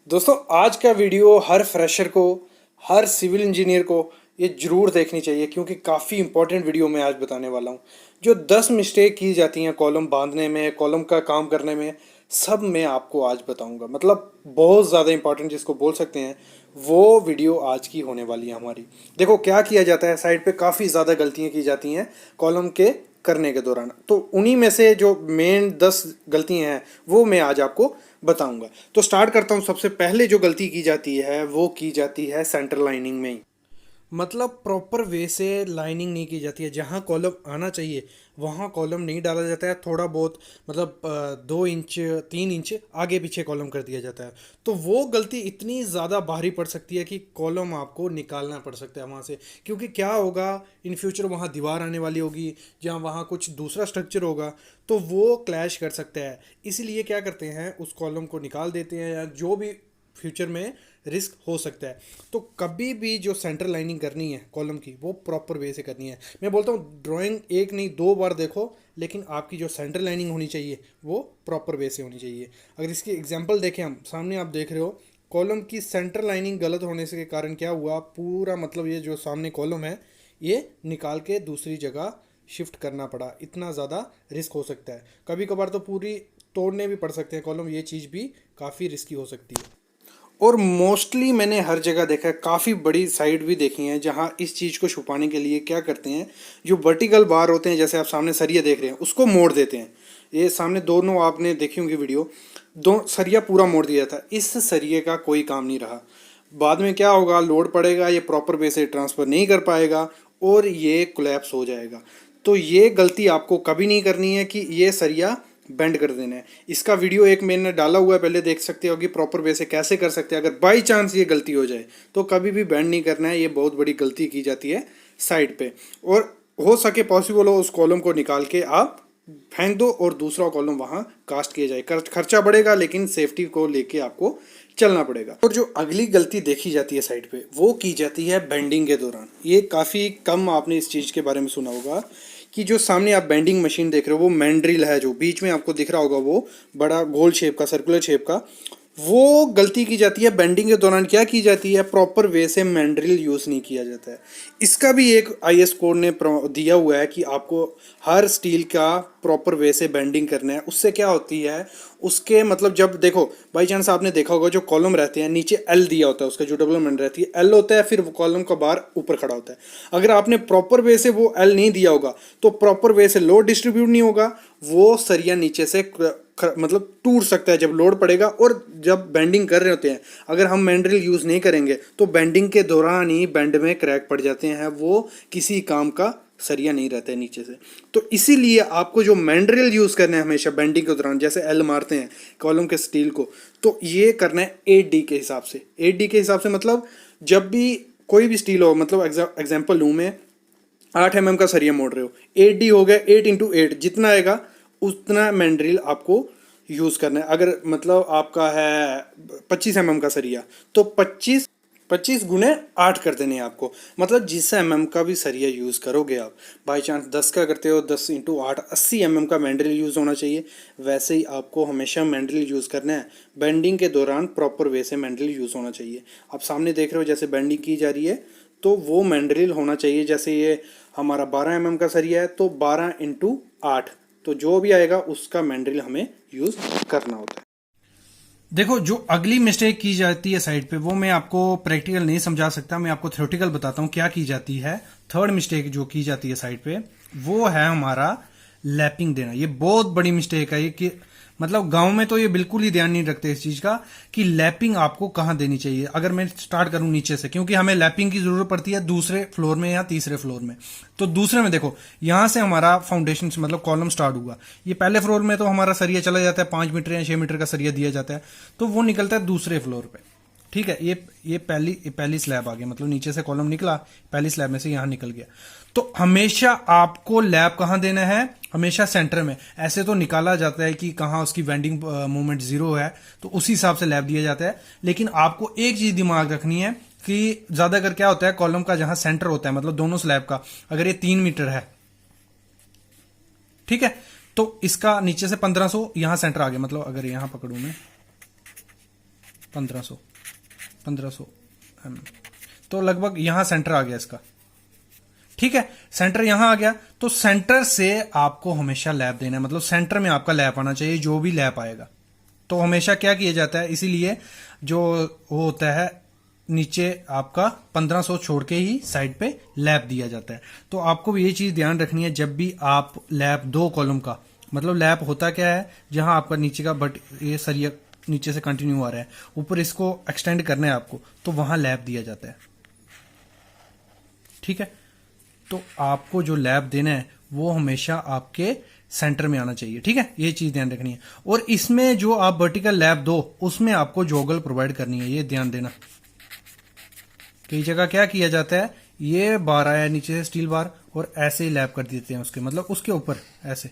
दोस्तों आज का वीडियो हर फ्रेशर को, हर सिविल इंजीनियर को ये जरूर देखनी चाहिए क्योंकि काफ़ी इंपॉर्टेंट वीडियो मैं आज बताने वाला हूँ। जो 10 मिस्टेक की जाती हैं कॉलम बांधने में, कॉलम का काम करने में, सब मैं आपको आज बताऊंगा। मतलब बहुत ज़्यादा इंपॉर्टेंट जिसको बोल सकते हैं, वो वीडियो आज की होने वाली है हमारी। देखो क्या किया जाता है, साइड पे काफ़ी ज़्यादा गलतियाँ की जाती हैं कॉलम के करने के दौरान। तो उन्हीं में से जो मेन 10 गलतियाँ हैं वो मैं आज आपको बताऊंगा। तो स्टार्ट करता हूँ। सबसे पहले जो गलती की जाती है वो की जाती है सेंटर लाइनिंग में ही। मतलब प्रॉपर वे से लाइनिंग नहीं की जाती है। जहाँ कॉलम आना चाहिए वहाँ कॉलम नहीं डाला जाता है। थोड़ा बहुत मतलब 2 इंच 3 इंच आगे पीछे कॉलम कर दिया जाता है। तो वो गलती इतनी ज़्यादा भारी पड़ सकती है कि कॉलम आपको निकालना पड़ सकता है वहाँ से। क्योंकि क्या होगा, इन फ्यूचर वहाँ दीवार आने वाली होगी, जहाँ वहाँ कुछ दूसरा स्ट्रक्चर होगा, तो वो क्लैश कर सकता है। इसीलिए क्या करते हैं, उस कॉलम को निकाल देते हैं, या जो भी फ्यूचर में रिस्क हो सकता है। तो कभी भी जो सेंटर लाइनिंग करनी है कॉलम की वो प्रॉपर वे से करनी है। मैं बोलता हूँ ड्राइंग एक नहीं 2 बार देखो, लेकिन आपकी जो सेंटर लाइनिंग होनी चाहिए वो प्रॉपर वे से होनी चाहिए। अगर इसकी एग्जांपल देखें, हम सामने आप देख रहे हो कॉलम की सेंटर लाइनिंग गलत होने से के कारण क्या हुआ, पूरा मतलब ये जो सामने कॉलम है ये निकाल के दूसरी जगह शिफ्ट करना पड़ा। इतना ज़्यादा रिस्क हो सकता है। कभी कभार तो पूरी तोड़ने भी पड़ सकते हैं कॉलम। ये चीज़ भी काफ़ी रिस्की हो सकती है। और मोस्टली मैंने हर जगह देखा है, काफ़ी बड़ी साइट भी देखी हैं जहाँ इस चीज़ को छुपाने के लिए क्या करते हैं, जो वर्टिकल बार होते हैं, जैसे आप सामने सरिया देख रहे हैं, उसको मोड़ देते हैं। ये सामने दोनों आपने देखी होंगी वीडियो, दो सरिया पूरा मोड़ दिया था। इस सरिये का कोई काम नहीं रहा। बाद में क्या होगा, लोड पड़ेगा, ये प्रॉपर वे से ट्रांसफ़र नहीं कर पाएगा और ये कोलैप्स हो जाएगा। तो ये गलती आपको कभी नहीं करनी है कि ये सरिया बेंड कर देना है। इसका वीडियो एक मैंने डाला हुआ है, पहले देख सकते हो कि प्रॉपर वे से कैसे कर सकते हैं। अगर बाई चांस ये गलती हो जाए तो कभी भी बेंड नहीं करना है। ये बहुत बड़ी गलती की जाती है साइड पे। और हो सके पॉसिबल हो उस कॉलम को निकाल के आप फेंक दो और दूसरा कॉलम वहाँ कास्ट किया जाए। खर्चा बढ़ेगा लेकिन सेफ्टी को लेके आपको चलना पड़ेगा। और जो अगली गलती देखी जाती है साइड पे वो की जाती है बेंडिंग के दौरान। ये काफ़ी कम आपने इस चीज़ के बारे में सुना होगा कि जो सामने आप बेंडिंग मशीन देख रहे हो वो मैंड्रिल है, जो बीच में आपको दिख रहा होगा वो बड़ा गोल शेप का, सर्कुलर शेप का, वो गलती की जाती है बेंडिंग के दौरान। क्या की जाती है, प्रॉपर वे से मैंड्रिल यूज़ नहीं किया जाता है। इसका भी एक आईएस कोड ने दिया हुआ है कि आपको हर स्टील का प्रॉपर वे से बेंडिंग करना है। उससे क्या होती है, उसके मतलब जब देखो बाई चांस आपने देखा होगा जो कॉलम रहते हैं नीचे एल दिया होता है, उसका जो डेवलपमेंट रहती है एल होता है, फिर वो कॉलम का बार ऊपर खड़ा होता है। अगर आपने प्रॉपर वे से वो एल नहीं दिया होगा तो प्रॉपर वे से लोड डिस्ट्रीब्यूट नहीं होगा, वो सरिया नीचे से मतलब टूट सकता है जब लोड पड़ेगा। और जब बेंडिंग कर रहे होते हैं, अगर हम मैंड्रिल यूज़ नहीं करेंगे तो बेंडिंग के दौरान ही बेंड में क्रैक पड़ जाते हैं। वो किसी काम का सरिया नहीं रहता है नीचे से। तो इसीलिए आपको जो मैंड्रिल यूज़ करना है हमेशा बेंडिंग के दौरान, जैसे एल मारते हैं कॉलम के स्टील को, तो ये करना है 8D के हिसाब से। 8D के हिसाब से मतलब जब भी कोई भी स्टील हो, मतलब एग्जाम्पल लूँ मैं, 8 mm का सरिया मोड़ रहे हो, 8D हो गया, 8 × 8 जितना आएगा उतना मैंड्रिल आपको यूज़ करना है। अगर मतलब आपका है 25 mm का सरिया तो 25 × 8 कर देने हैं आपको। मतलब जिस mm का भी सरिया यूज़ करोगे आप, बाई चांस 10 का करते हो, 10 × 8 80 mm का मैंड्रिल यूज़ होना चाहिए। वैसे ही आपको हमेशा मैंड्रिल यूज़ करना है। बेंडिंग के दौरान प्रॉपर वे से मैंड्रिल यूज़ होना चाहिए। आप सामने देख रहे हो जैसे बेंडिंग की जा रही है तो वो मैंड्रिल होना चाहिए। जैसे ये हमारा 12 mm का सरिया है तो 12 × 8, तो जो भी आएगा उसका मैंड्रिल हमें यूज़ करना होता है। देखो जो अगली मिस्टेक की जाती है साइड पे, वो मैं आपको प्रैक्टिकल नहीं समझा सकता, मैं आपको थ्योरेटिकल बताता हूँ क्या की जाती है। थर्ड मिस्टेक जो की जाती है साइड पे वो है हमारा लैपिंग देना। ये बहुत बड़ी मिस्टेक है ये, कि मतलब गांव में तो ये बिल्कुल ही ध्यान नहीं रखते इस चीज का कि लैपिंग आपको कहाँ देनी चाहिए। अगर मैं स्टार्ट करूं नीचे से, क्योंकि हमें लैपिंग की जरूरत पड़ती है दूसरे फ्लोर में या तीसरे फ्लोर में। तो दूसरे में देखो, यहां से हमारा फाउंडेशन मतलब कॉलम स्टार्ट हुआ, ये पहले फ्लोर में तो हमारा सरिया चला जाता है, 5 मीटर या 6 मीटर का सरिया दिया जाता है, तो वो निकलता है दूसरे फ्लोर पे। ठीक है, ये पहली स्लैब आ गया, मतलब नीचे से कॉलम निकला, पहली स्लैब में से यहां निकल गया। तो हमेशा आपको लैब कहां देना है, हमेशा सेंटर में। ऐसे तो निकाला जाता है कि कहां उसकी वेंडिंग मोमेंट 0 है तो उसी हिसाब से लैब दिया जाता है। लेकिन आपको एक चीज दिमाग रखनी है कि ज्यादातर क्या होता है, कॉलम का जहां सेंटर होता है, मतलब दोनों स्लैब का, अगर ये 3 मीटर है, ठीक है, तो इसका नीचे से 1500 यहां सेंटर आ गया। मतलब अगर यहां पकड़ू मैं, 1500 1500 तो लगभग यहां सेंटर आ गया इसका। ठीक है, सेंटर यहां आ गया, तो सेंटर से आपको हमेशा लैप देना है, मतलब सेंटर में आपका लैप आना चाहिए जो भी लैप आएगा। तो हमेशा क्या किया जाता है, इसीलिए जो वो होता है नीचे आपका 1500 छोड़ के ही साइड पे लैप दिया जाता है। तो आपको भी ये चीज ध्यान रखनी है, जब भी आप लैप 2 कॉलम का, मतलब लैप होता क्या है, जहां आपका नीचे का बट ये सरिया नीचे से कंटिन्यू आ रहा है, ऊपर इसको एक्सटेंड करना है आपको, तो वहां लैप दिया जाता है। ठीक है, तो आपको जो लैप देना है वो हमेशा आपके सेंटर में आना चाहिए। ठीक है, ये चीज ध्यान रखनी है। और इसमें जो आप वर्टिकल लैप दो उसमें आपको जॉगल प्रोवाइड करनी है, ये ध्यान देना। कई जगह क्या किया जाता है, ये बार आया नीचे से स्टील बार और ऐसे ही लैप कर देते हैं उसके, मतलब उसके ऊपर ऐसे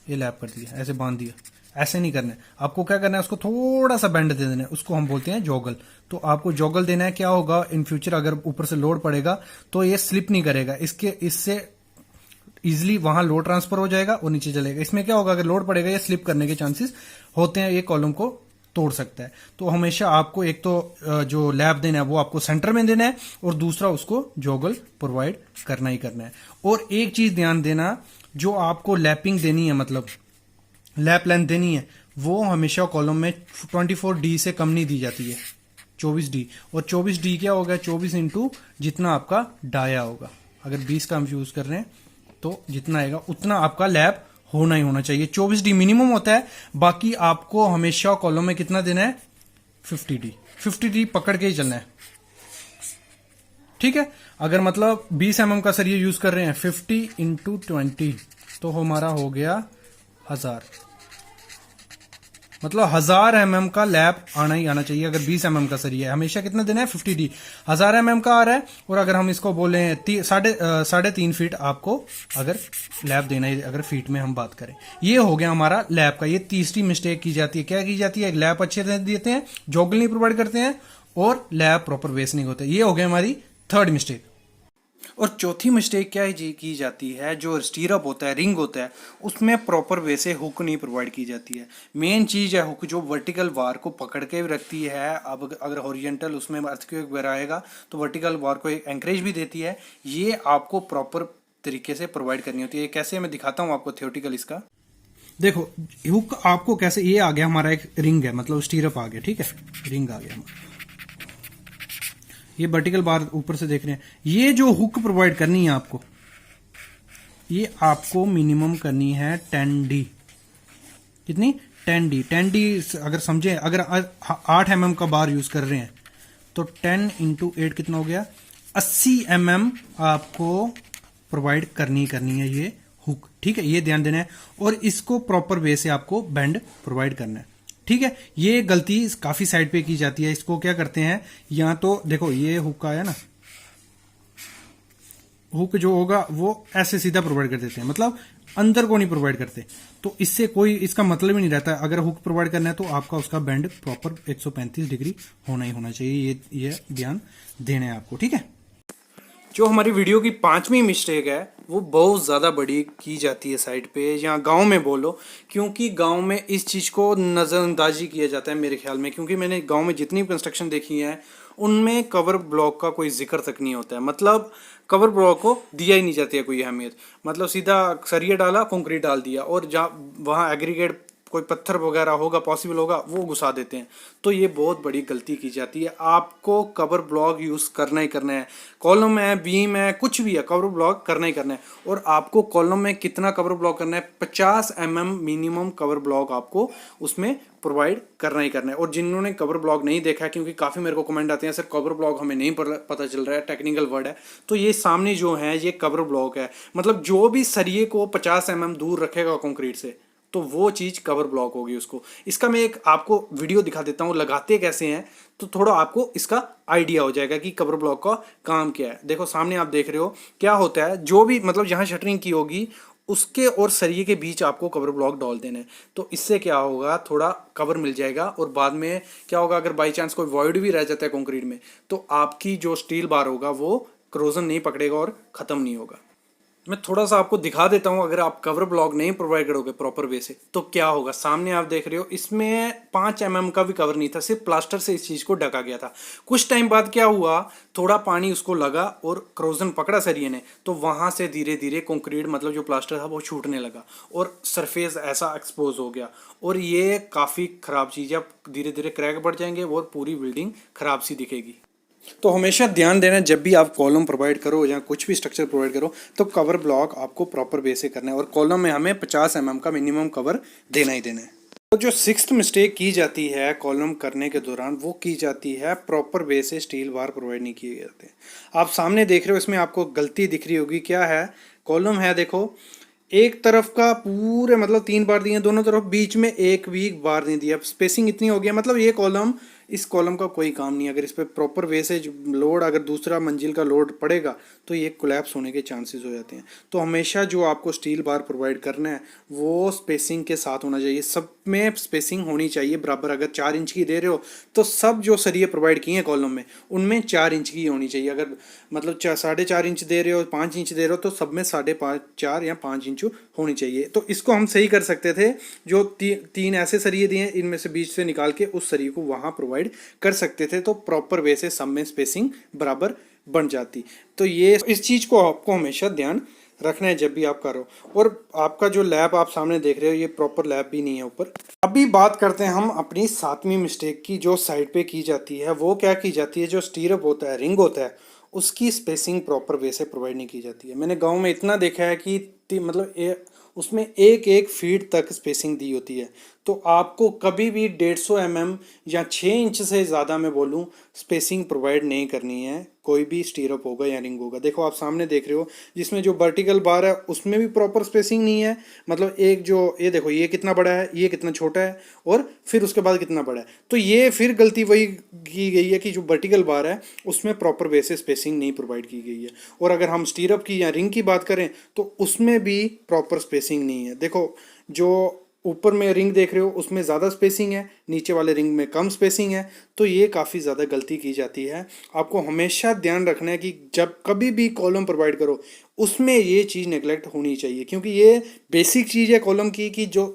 ये लैप कर दिया, ऐसे बांध दिया। ऐसे नहीं करना है, आपको क्या करना है, उसको थोड़ा सा बेंड दे देना है, उसको हम बोलते हैं जॉगल। तो आपको जॉगल देना है, क्या होगा इन फ्यूचर अगर ऊपर से लोड पड़ेगा तो ये स्लिप नहीं करेगा, इससे इजिली वहां लोड ट्रांसफर हो जाएगा और नीचे चलेगा। इसमें क्या होगा, अगर लोड पड़ेगा ये स्लिप करने के चांसेस होते हैं, ये कॉलम को तोड़ सकता है। तो हमेशा आपको एक तो जो लैप देना है वो आपको सेंटर में देना है, और दूसरा उसको जॉगल प्रोवाइड करना ही करना है। और एक चीज ध्यान देना, जो आपको लैपिंग देनी है, मतलब लैप लेंथ देनी है, वो हमेशा कॉलम में 24D से कम नहीं दी जाती है, 24D। और 24D क्या होगा, 24 इंटू जितना आपका डाया होगा। अगर 20 का हम यूज कर रहे हैं तो जितना आएगा उतना आपका लैप होना ही होना चाहिए। 24D मिनिमम होता है, बाकी आपको हमेशा कॉलम में कितना देना है, 50D। 50D पकड़ के ही चलना है। ठीक है, अगर मतलब 20 mm का सरिया यूज कर रहे हैं, 50 इंटू 20 तो हमारा हो गया 1000, मतलब 1000 mm का लैप आना ही आना चाहिए। अगर 20 mm का सरिया है, हमेशा कितना देना है, 50D। 1000 mm का आ रहा है, और अगर हम इसको बोले 3.5 फीट आपको अगर लैप देना है, अगर फीट में हम बात करें, ये हो गया हमारा लैप का। ये तीसरी मिस्टेक की जाती है, क्या की जाती है, लैप अच्छे से देते हैं, जॉगल नहीं प्रोवाइड करते हैं, और लैप प्रॉपर वेस्ट नहीं होता। ये हो गया हमारी थर्ड मिस्टेक। और चौथी मिस्टेक क्या है जी की जाती है, जो स्टीरअप होता है, रिंग होता है, उसमें प्रॉपर वे से हुक नहीं प्रोवाइड की जाती है। मेन चीज़ है हुक, जो वर्टिकल वार को पकड़ के रखती है। अब अगर हॉरिजॉन्टल उसमें अर्थक्वेक वगैरह आएगा तो वर्टिकल वार को एक एंकरेज भी देती है। ये आपको प्रॉपर तरीके से प्रोवाइड करनी होती है। कैसे, मैं दिखाता हूँ आपको थियोटिकल इसका। देखो हुक आपको कैसे, ये आ गया हमारा एक रिंग है, मतलब स्टीरअप आ गया। ठीक है, रिंग आ गया हमारा, ये वर्टिकल बार ऊपर से देख रहे हैं। ये जो हुक प्रोवाइड करनी है आपको, ये आपको मिनिमम करनी है 10D। कितनी, 10D। 10D अगर समझे, अगर 8 mm का बार यूज कर रहे हैं तो 10 इंटू 8 कितना हो गया, 80 mm आपको प्रोवाइड करनी है ये हुक। ठीक है, ये ध्यान देना है, और इसको प्रॉपर वे से आपको बेंड प्रोवाइड करना है। ठीक है, ये गलती काफी साइड पे की जाती है। इसको क्या करते हैं, या तो देखो ये हुक आया ना, हुक जो होगा वो ऐसे सीधा प्रोवाइड कर देते हैं, मतलब अंदर को नहीं प्रोवाइड करते। तो इससे कोई इसका मतलब ही नहीं रहता। अगर हुक प्रोवाइड करना है तो आपका उसका बेंड प्रॉपर 135 डिग्री होना ही होना चाहिए। ये ध्यान देना है आपको। ठीक है, जो हमारी वीडियो की 5वीं मिस्टेक है वो बहुत ज़्यादा बड़ी की जाती है साइड पे, या गांव में बोलो, क्योंकि गांव में इस चीज़ को नज़रअंदाजी किया जाता है मेरे ख्याल में। क्योंकि मैंने गांव में जितनी कंस्ट्रक्शन देखी है उनमें कवर ब्लॉक का कोई जिक्र तक नहीं होता है, मतलब कवर ब्लॉक को दिया ही नहीं जाती है कोई अहमियत। मतलब सीधा सरिया डाला, कंक्रीट डाल दिया, और जहाँ वहाँ एग्रीगेट कोई पत्थर वगैरह होगा, पॉसिबल होगा, वो घुसा देते हैं। तो ये बहुत बड़ी गलती की जाती है। आपको कवर ब्लॉक यूज़ करना ही करना है। कॉलम है, बीम है, कुछ भी है, कवर ब्लॉक करना ही करना है। और आपको कॉलम में कितना कवर ब्लॉक करना है, 50 mm मिनिमम कवर ब्लॉक आपको उसमें प्रोवाइड करना ही करना है। और जिन्होंने कवर ब्लॉक नहीं देखा है, क्योंकि काफ़ी मेरे को कमेंट आते हैं सर कवर ब्लॉक हमें नहीं पता चल रहा है, टेक्निकल वर्ड है, तो ये सामने जो है ये कवर ब्लॉक है। मतलब जो भी सरिये को 50 mm दूर रखेगा कंक्रीट से, तो वो चीज़ कवर ब्लॉक होगी उसको। इसका मैं एक आपको वीडियो दिखा देता हूँ लगाते कैसे हैं, तो थोड़ा आपको इसका आइडिया हो जाएगा कि कवर ब्लॉक का काम क्या है। देखो सामने आप देख रहे हो क्या होता है, जो भी मतलब जहाँ शटरिंग की होगी उसके और सरिये के बीच आपको कवर ब्लॉक डाल देना है। तो इससे क्या होगा, थोड़ा कवर मिल जाएगा, और बाद में क्या होगा, अगर बाई चांस कोई वॉइड भी रह जाता है कंक्रीट में, तो आपकी जो स्टील बार होगा वो क्रोजन नहीं पकड़ेगा और ख़त्म नहीं होगा। मैं थोड़ा सा आपको दिखा देता हूँ। अगर आप कवर ब्लॉक नहीं प्रोवाइड करोगे प्रॉपर वे से तो क्या होगा। सामने आप देख रहे हो इसमें 5 mm का भी कवर नहीं था, सिर्फ प्लास्टर से इस चीज़ को ढका गया था। कुछ टाइम बाद क्या हुआ, थोड़ा पानी उसको लगा और क्रोजन पकड़ा सरिये ने, तो वहाँ से धीरे धीरे कंक्रीट मतलब जो प्लास्टर था वो छूटने लगा और सरफेस ऐसा एक्सपोज हो गया। और ये काफ़ी ख़राब चीज़ है, धीरे धीरे क्रैक बढ़ जाएंगे और पूरी बिल्डिंग ख़राब सी दिखेगी। तो हमेशा ध्यान देना, जब भी आप कॉलम प्रोवाइड करो या कुछ भी स्ट्रक्चर प्रोवाइड करो तो कवर ब्लॉक आपको प्रॉपर वे से करना है, और कॉलम में हमें 50 mm का मिनिमम कवर देना ही देना है। तो जो सिक्स्थ मिस्टेक की जाती है कॉलम करने के दौरान, वो की जाती है प्रॉपर वे से स्टील बार प्रोवाइड नहीं किए जाते। आप सामने देख रहे हो, इसमें आपको गलती दिख रही होगी। क्या है, कॉलम है देखो, एक तरफ का पूरे मतलब 3 बार दिए, दोनों तरफ बीच में एक भी बार नहीं दिया, स्पेसिंग इतनी हो गया, मतलब ये कॉलम, इस कॉलम का कोई काम नहीं। अगर इस पर प्रॉपर वे से लोड, अगर दूसरा मंजिल का लोड पड़ेगा तो ये कोलैप्स होने के चांसेस हो जाते हैं। तो हमेशा जो आपको स्टील बार प्रोवाइड करना है वो स्पेसिंग के साथ होना चाहिए, सब में स्पेसिंग होनी चाहिए बराबर। अगर 4 इंच की दे रहे हो तो सब जो सरिये प्रोवाइड किए हैं कॉलम में उनमें 4 इंच की होनी चाहिए। अगर मतलब 4.5 इंच दे रहे हो, 5 इंच दे रहे हो, तो सब में 5.5, 4 या 5 इंच होनी चाहिए। तो इसको हम सही कर सकते थे, जो तीन ऐसे सरिये दिए हैं इनमें से बीच से निकाल के उस सरिये को वहाँ प्रोवाइड कर सकते थे, तो प्रॉपर वे से सब में स्पेसिंग बराबर बन जाती। तो ये इस चीज़ को आपको हमेशा ध्यान रखना है जब भी आप करो। और आपका जो लैब आप सामने देख रहे हो ये प्रॉपर लैब भी नहीं है ऊपर। अभी बात करते हैं हम अपनी 7वीं मिस्टेक की, जो साइड पे की जाती है। वो क्या की जाती है, जो स्टीरअप होता है, रिंग होता है, उसकी स्पेसिंग प्रॉपर वे से प्रोवाइड नहीं की जाती है। मैंने गांव में इतना देखा है कि मतलब उसमें 1-1 फीट तक स्पेसिंग दी होती है। तो आपको कभी भी 150 mm या 6 इंच से ज़्यादा मैं बोलूँ स्पेसिंग प्रोवाइड नहीं करनी है, कोई भी स्टीरअप होगा या रिंग होगा। देखो आप सामने देख रहे हो, जिसमें जो वर्टिकल बार है उसमें भी प्रॉपर स्पेसिंग नहीं है। मतलब एक जो ये देखो, ये कितना बड़ा है, ये कितना छोटा है, और फिर उसके बाद कितना बड़ा है। तो ये फिर गलती वही की गई है कि जो वर्टिकल बार है उसमें प्रॉपर वे से स्पेसिंग नहीं प्रोवाइड की गई है। और अगर हम स्टीरअप की या रिंग की बात करें तो उसमें भी प्रॉपर स्पेसिंग नहीं है। देखो जो ऊपर में रिंग देख रहे हो उसमें ज़्यादा स्पेसिंग है, नीचे वाले रिंग में कम स्पेसिंग है। तो ये काफ़ी ज़्यादा गलती की जाती है। आपको हमेशा ध्यान रखना है कि जब कभी भी कॉलम प्रोवाइड करो उसमें ये चीज़ नेगलेक्ट होनी चाहिए, क्योंकि ये बेसिक चीज़ है कॉलम की कि जो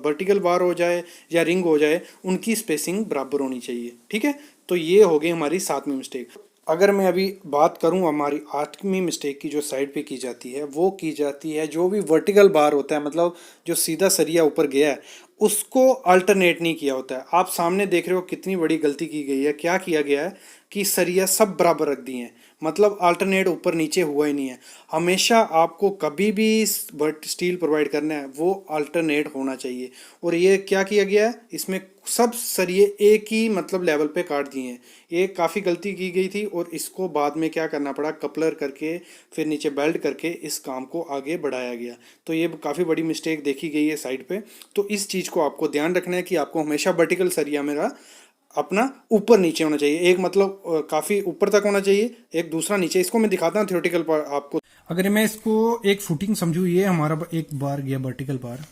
वर्टिकल बार हो जाए या रिंग हो जाए उनकी स्पेसिंग बराबर होनी चाहिए। ठीक है, तो ये हो गई हमारी 7वीं मिस्टेक। अगर मैं अभी बात करूं हमारी 8वीं मिस्टेक की, जो साइड पे की जाती है, वो की जाती है जो भी वर्टिकल बार होता है, मतलब जो सीधा सरिया ऊपर गया है उसको अल्टरनेट नहीं किया होता है। आप सामने देख रहे हो कितनी बड़ी गलती की गई है। क्या किया गया है कि सरिया सब बराबर रख दिए हैं, मतलब अल्टरनेट ऊपर नीचे हुआ ही नहीं है। हमेशा आपको कभी भी स्टील प्रोवाइड करना है वो अल्टरनेट होना चाहिए। और ये क्या किया गया है, इसमें सब सरिये एक ही मतलब लेवल पे काट दिए हैं। ये काफ़ी गलती की गई थी और इसको बाद में क्या करना पड़ा, कपलर करके फिर नीचे बेल्ट करके इस काम को आगे बढ़ाया गया। तो ये काफ़ी बड़ी मिस्टेक देखी गई है साइड पे। तो इस चीज़ को आपको ध्यान रखना है कि आपको हमेशा वर्टिकल सरिया मेरा अपना ऊपर नीचे होना चाहिए। एक मतलब काफ़ी ऊपर तक होना चाहिए, एक दूसरा नीचे। इसको मैं दिखाता हूँ थियोरेटिकल पर आपको। अगर मैं इसको एक फुटिंग समझूँ, ये हमारा एक बार गया वर्टिकल बार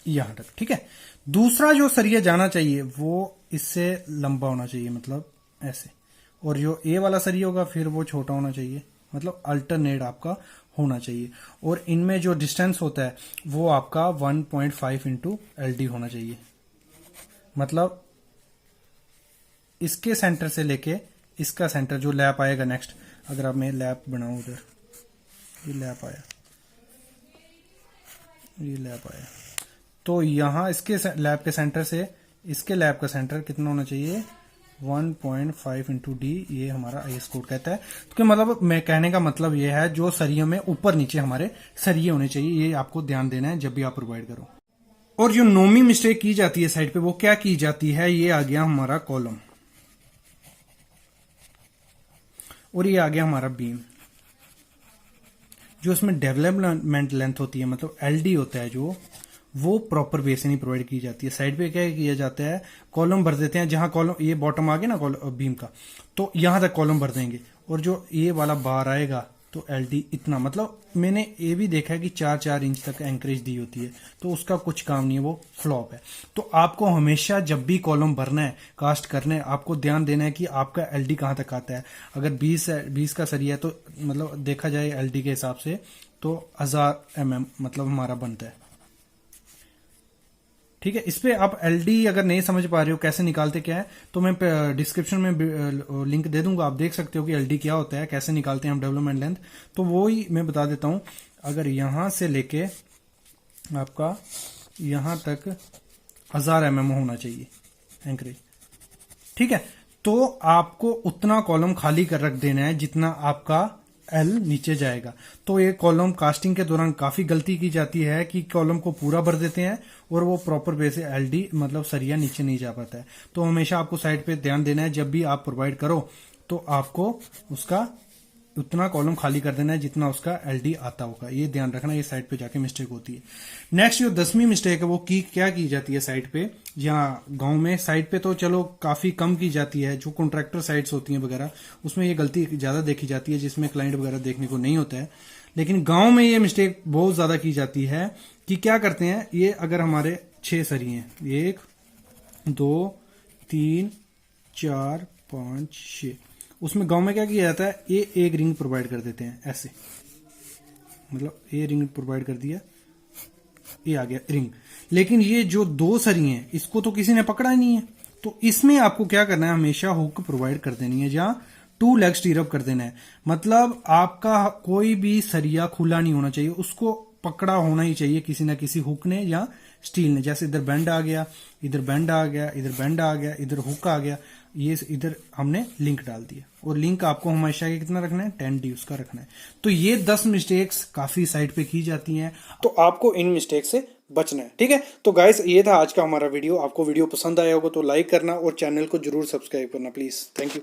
यहाँ तक, ठीक है। दूसरा जो सरिया जाना चाहिए वो इससे लंबा होना चाहिए, मतलब ऐसे। और जो ए वाला सरिया होगा फिर वो छोटा होना चाहिए, मतलब अल्टरनेट आपका होना चाहिए। और इनमें जो डिस्टेंस होता है वो आपका 1.5 इंटू LD होना चाहिए। मतलब इसके सेंटर से लेके इसका सेंटर जो लैप आएगा नेक्स्ट, अगर आप मैं लैप बनाऊं उधर, ये लैप आया, ये लैप आया, तो यहाँ इसके लैप के सेंटर से इसके लैप का सेंटर कितना होना चाहिए, 1.5 इंटू D। ये हमारा IS कोड कहता है। तो मतलब मैं कहने का मतलब ये है, जो सरियों में ऊपर नीचे हमारे सरिये होने चाहिए, ये आपको ध्यान देना है जब भी आप प्रोवाइड करो। और जो 9वीं मिस्टेक की जाती है साइड पे, वो क्या की जाती है, ये आ गया हमारा कॉलम और ये आ गया हमारा बीम। जो इसमें डेवलपमेंट लेंथ होती है, मतलब LD होता है जो, वो प्रॉपर वे से नहीं प्रोवाइड की जाती है। साइड पे क्या किया जाता है, कॉलम भर देते हैं। जहां कॉलम, ये बॉटम आ गया ना बीम का, तो यहां तक कॉलम भर देंगे, और जो ये वाला बार आएगा तो एलडी इतना, मतलब मैंने ये भी देखा है कि 4-4 इंच तक एंकरेज दी होती है, तो उसका कुछ काम नहीं है, वो फ्लॉप है। तो आपको हमेशा जब भी कॉलम भरना है, कास्ट करना है, आपको ध्यान देना है कि आपका एलडी कहाँ तक आता है। अगर 20 का सरिया है तो मतलब देखा जाए एलडी के हिसाब से तो 1000 mm मतलब हमारा बनता है। ठीक है, इस पे आप एलडी अगर नहीं समझ पा रहे हो कैसे निकालते क्या है, तो मैं डिस्क्रिप्शन में लिंक दे दूंगा, आप देख सकते हो कि एलडी क्या होता है, कैसे निकालते हैं हम डेवलपमेंट लेंथ। तो वो ही मैं बता देता हूं। अगर यहां से लेके आपका यहां तक 1000 mm होना चाहिए एंकरेज। ठीक है, तो आपको उतना कॉलम खाली कर रख देना है जितना आपका एल नीचे जाएगा। तो ये कॉलम कास्टिंग के दौरान काफी गलती की जाती है कि कॉलम को पूरा भर देते हैं और वो प्रॉपर वे से एलडी मतलब सरिया नीचे नहीं जा पाता है। तो हमेशा आपको साइड पे ध्यान देना है, जब भी आप प्रोवाइड करो तो आपको उसका उतना कॉलम खाली कर देना है जितना उसका एलडी आता होगा। ये ध्यान रखना, ये साइड पे जाके मिस्टेक होती है। नेक्स्ट जो 10वीं मिस्टेक है वो क्या की जाती है साइड पे या गांव में। साइड पे तो चलो काफी कम की जाती है, जो कॉन्ट्रैक्टर साइट्स होती हैं वगैरह उसमें ये गलती ज्यादा देखी जाती है, जिसमें क्लाइंट वगैरह देखने को नहीं होता है। लेकिन गांव में ये मिस्टेक बहुत ज्यादा की जाती है कि क्या करते हैं, ये अगर हमारे 6 सरिये हैं, 1 2 3 4 5 6, उसमें गांव में क्या किया जाता है, ये एक रिंग प्रोवाइड कर देते हैं ऐसे, मतलब ये रिंग प्रोवाइड कर दिया, ये आ गया रिंग। लेकिन ये जो 2 सरी हैं इसको तो किसी ने पकड़ा ही नहीं है, तो इसमें आपको क्या करना है, हमेशा हुक प्रोवाइड कर देनी है जहां 2 लेग स्टीरअप कर देना है। मतलब आपका कोई भी सरिया खुला नहीं होना चाहिए, उसको पकड़ा होना ही चाहिए किसी ना किसी हुक ने या स्टील ने। जैसे इधर बैंड आ गया, इधर बैंड आ गया, इधर बैंड आ गया, इधर हुक आ गया, ये इधर हमने लिंक डाल दिया। और लिंक आपको हमेशा कितना रखना है, 10D उसका रखना है। तो ये 10 मिस्टेक्स काफी साइड पे की जाती हैं, तो आपको इन मिस्टेक से बचना है। ठीक है, तो गाइस ये था आज का हमारा वीडियो। आपको वीडियो पसंद आया होगा तो लाइक करना और चैनल को जरूर सब्सक्राइब करना प्लीज। Thank you.